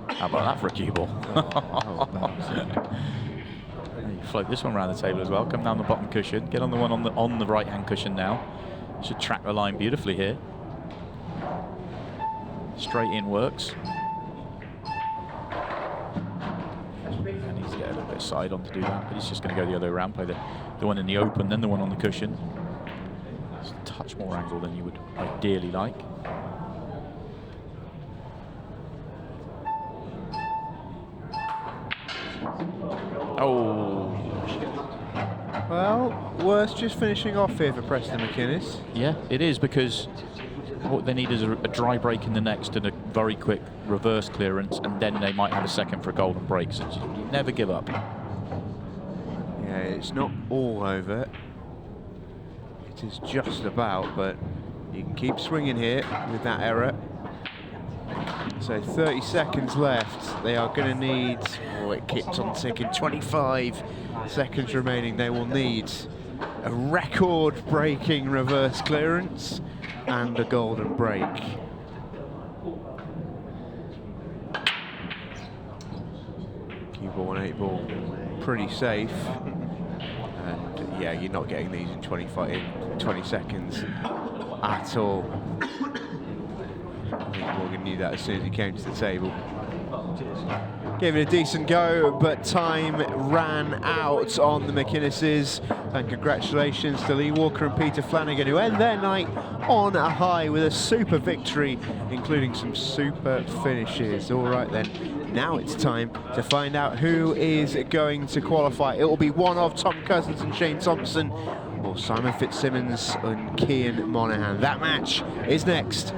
How about that for a cue ball? You float this one around the table as well. Come down the bottom cushion. Get on the one on the right hand cushion now. Should track the line beautifully here. Straight in works. And needs to get a little bit side on to do that, but he's just going to go the other way around, play the one in the open, then the one on the cushion. touch more angle than you would ideally like. Oh. Well, worse just finishing off here for Preston McInnes. Yeah, it is, because what they need is a dry break in the next and a very quick reverse clearance, and then they might have a second for a golden break. So you never give up. Yeah, it's not all over. It is just about, but you can keep swinging here with that error. So 30 seconds left. They are going to need, oh, it keeps on ticking, 25 seconds remaining. They will need a record-breaking reverse clearance and a golden break. Cue ball and 8 ball, pretty safe. And yeah, you're not getting these in 20 seconds at all. I think Morgan knew that as soon as he came to the table. Gave it a decent go, but time ran out on the McInneses. And congratulations to Lee Walker and Peter Flanagan, who end their night on a high with a super victory, including some super finishes. All right then, now it's time to find out who is going to qualify. It will be one of Tom Cousins and Shane Thompson, or Simon Fitzsimmons and Cian Monaghan. That match is next.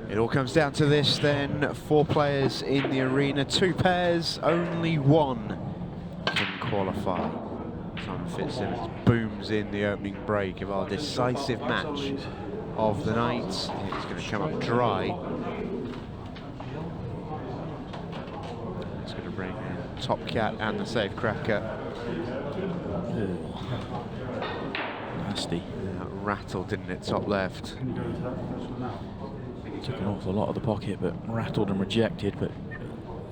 It all comes down to this then. 4 players in the arena, 2 pairs, only one can qualify. Simon Fitzsimmons booms in the opening break of our decisive match of the night. It's going to come up dry. It's going to bring in Top Cat and the Safe Cracker. Nasty. That rattled, didn't it, top left? Took an awful lot of the pocket, but rattled and rejected. But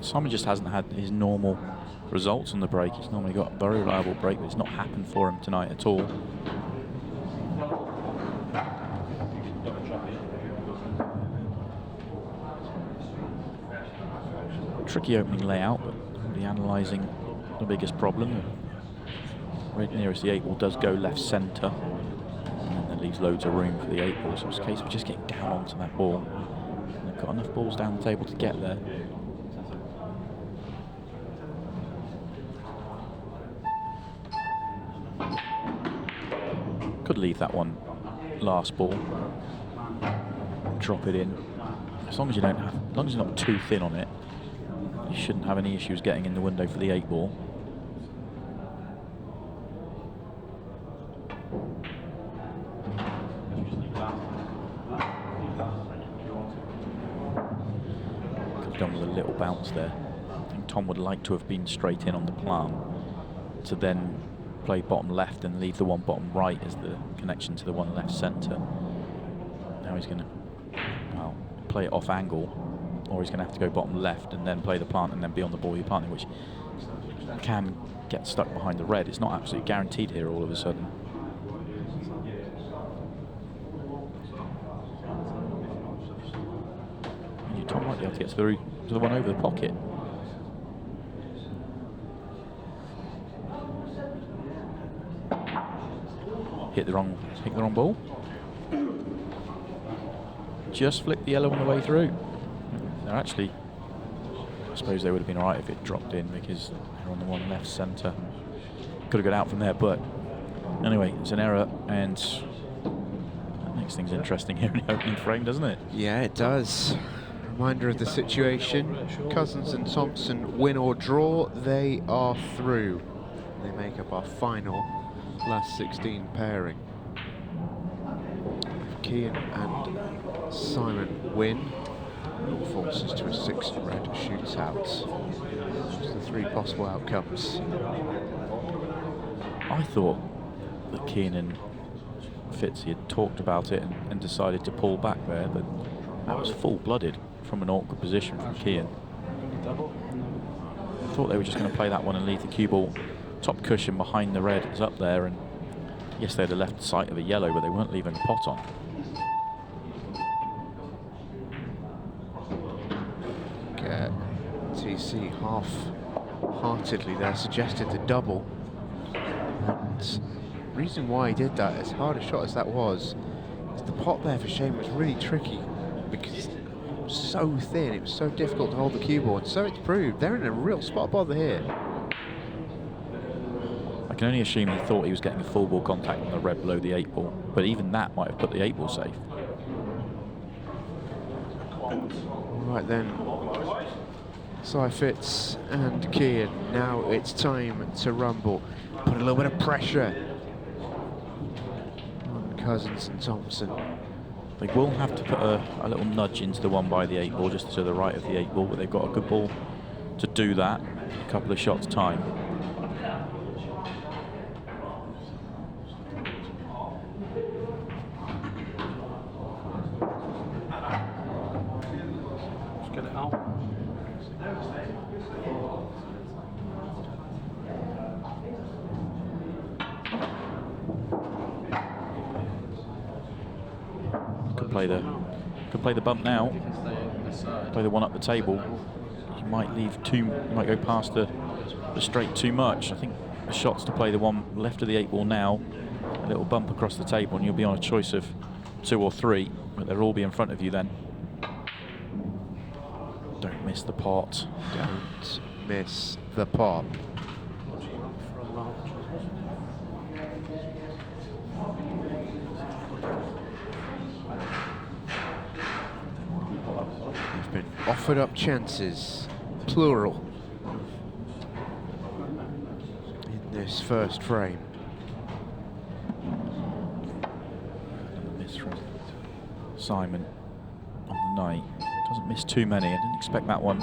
Simon just hasn't had his normal results on the break. He's normally got a very reliable break, but it's not happened for him tonight at all. Tricky opening layout, but really analysing the biggest problem. Right nearest the 8 ball does go left centre, and then that leaves loads of room for the 8 ball. So it's a case of just getting down onto that ball. And they've got enough balls down the table to get there. Could leave that one last ball, drop it in. As long as you don't have, as long as you're not too thin on it, you shouldn't have any issues getting in the window for the 8 ball. Could have done with a little bounce there. I think Tom would like to have been straight in on the plant to then play bottom left and leave the one bottom right as the connection to the one left centre. Now he's going to, well, play it off angle, or he's going to have to go bottom left and then play the plant and then be on the ball you're planting, which can get stuck behind the red. It's not absolutely guaranteed here all of a sudden. Tom might be able to get through to the one over the pocket. Hit the wrong ball. Just flicked the yellow on the way through. They're actually, I suppose they would have been alright if it dropped in because they're on the one left centre. Could have got out from there, but anyway, it's an error, and that makes things interesting here in the opening frame, doesn't it? Yeah, it does. Reminder of the situation. Cousins and Thompson win or draw, they are through. They make up our final last 16 pairing. If Cian and Simon win, it forces to a 6 red shootout. Just the 3 possible outcomes. I thought that Cian and Fitzy had talked about it and decided to pull back there, but that was full-blooded from an awkward position from Cian. I thought they were just going to play that one and leave the cue ball top cushion behind the red. It's up there, and yes, they had left sight of a yellow, but they weren't leaving a pot on. TC half-heartedly there suggested the double. And reason why he did that, as hard a shot as that was, is the pot there for Shane was really tricky because it was so thin, it was so difficult to hold the cue ball, and so it's proved. They're in a real spot bother here. I can only assume he thought he was getting a full ball contact on the red below the 8 ball, but even that might have put the 8 ball safe. Right then, Seifert and Kian, now it's time to rumble. Put a little bit of pressure on Cousins and Thompson. They will have to put a little nudge into the one by the 8 ball, just to the right of the 8 ball, but they've got a good ball to do that. A couple of shots time. Just get it out. Could play the bump now. Play the one up the table. You might go past the straight too much. I think the shot's to play the one left of the 8 ball now. A little bump across the table, and you'll be on a choice of 2 or 3, but they'll all be in front of you then. Don't miss the pot. Don't miss the pot. They've been offered up chances, plural, in this first frame. Miss from Simon on the night. Doesn't miss too many. I didn't expect that one.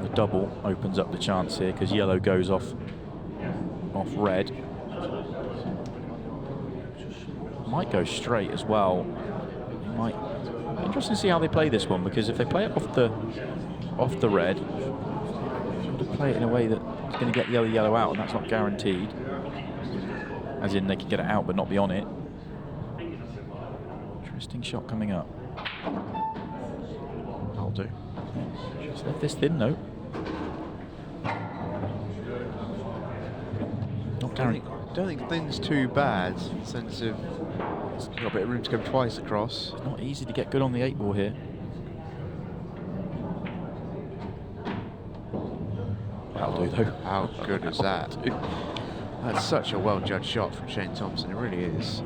The double opens up the chance here because yellow goes off red. Might go straight as well. Might. Interesting to see how they play this one, because if they play it off the red, they play it in a way that it's going to get the other yellow out, and that's not guaranteed. As in, they can get it out but not be on it. Interesting shot coming up. That'll do. Just left this thin though. Not guaranteed. Don't think thin's too bad, in the sense of it's got a bit of room to go twice across. It's not easy to get good on the 8 ball here. That'll do though. How good is that? That's such a well-judged shot from Shane Thompson, it really is.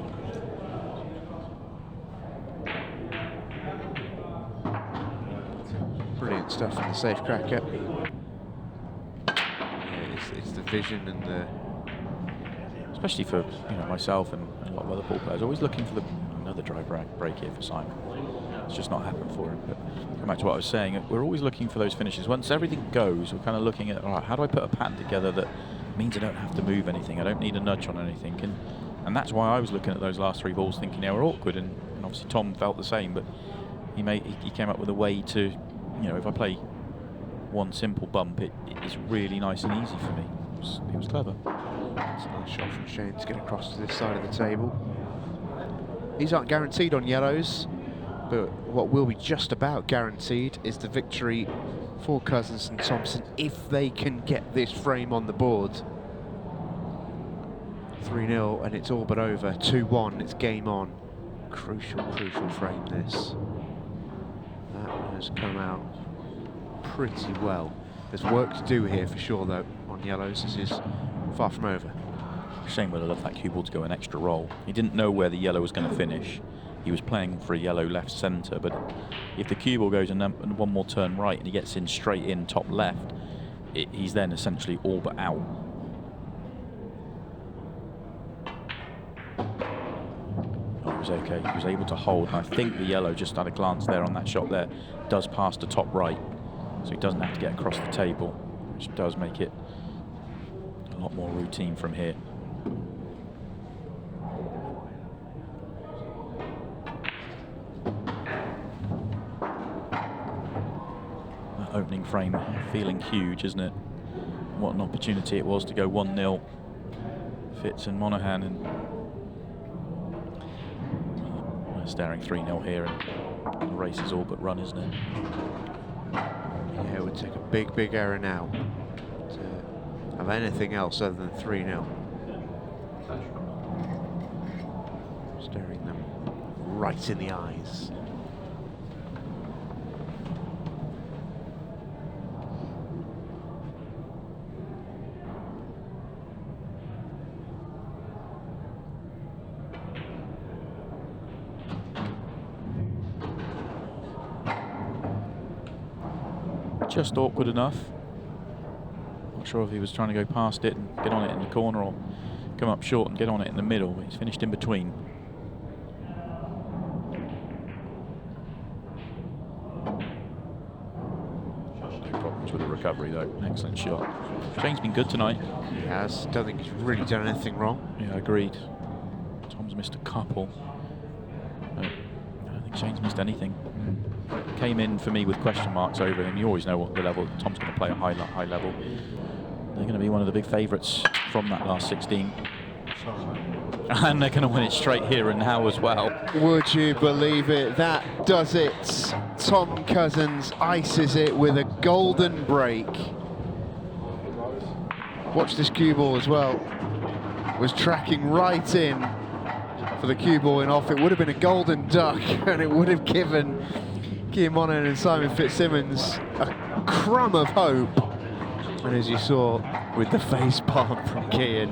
Brilliant stuff from the safe cracker. Yeah, it's the vision and the... Especially for myself and a lot of other ball players, always looking for another dry break here for Simon. It's just not happened for him. But come back to what I was saying, we're always looking for those finishes. Once everything goes, we're kind of looking at, all right, how do I put a pattern together that means I don't have to move anything, I don't need a nudge on anything, and that's why I was looking at those last 3 balls thinking they were awkward, and obviously Tom felt the same, but he came up with a way to, if I play one simple bump, it is really nice and easy for me. It was clever. It's a nice shot from Shane to get across to this side of the table. These aren't guaranteed on yellows, but what will be just about guaranteed is the victory for Cousins and Thompson if they can get this frame on the board. 3-0 and it's all but over. 2-1, it's game on. Crucial frame this. That has come out pretty well. There's work to do here for sure though on yellows. This is far from over. Shane would have loved that cue ball to go an extra roll. He didn't know where the yellow was going to finish. He was playing for a yellow left centre, but if the cue ball goes and one more turn right and he gets in straight in top left, he's then essentially all but out. Oh, he was okay. He was able to hold, and I think the yellow, just at a glance there on that shot there, does pass to top right, so he doesn't have to get across the table, which does make it a lot more routine from here. Opening frame feeling huge, isn't it? What an opportunity it was to go 1-0. Fitz and Monaghan, and we're staring 3-0 here, and the race is all but run, isn't it? Yeah, it would take a big error now to of anything else other than 3-0. Staring them right in the eyes. Just awkward enough. Not sure if he was trying to go past it and get on it in the corner or come up short and get on it in the middle, but he's finished in between. No problems with the recovery though. Excellent shot. Shane's been good tonight. He has. Don't think he's really done anything wrong. Yeah, agreed. Tom's missed a couple. I don't think Shane's missed anything. Came in for me with question marks over him. You always know what the level Tom's going to play, a high level. They're going to be one of the big favourites from that last 16. And they're going to win it straight here and now as well. Would you believe it? That does it. Tom Cousins ices it with a golden break. Watch this cue ball as well. Was tracking right in for the cue ball and off. It would have been a golden duck, and it would have given Guillemonin and Simon Fitzsimmons a crumb of hope. And as you saw with the face palm from Kean,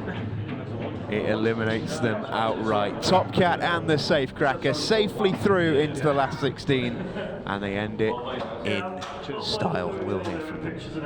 it eliminates them outright. Top Cat and the Safecracker safely through into the last 16, and they end it in style. We'll hear from them.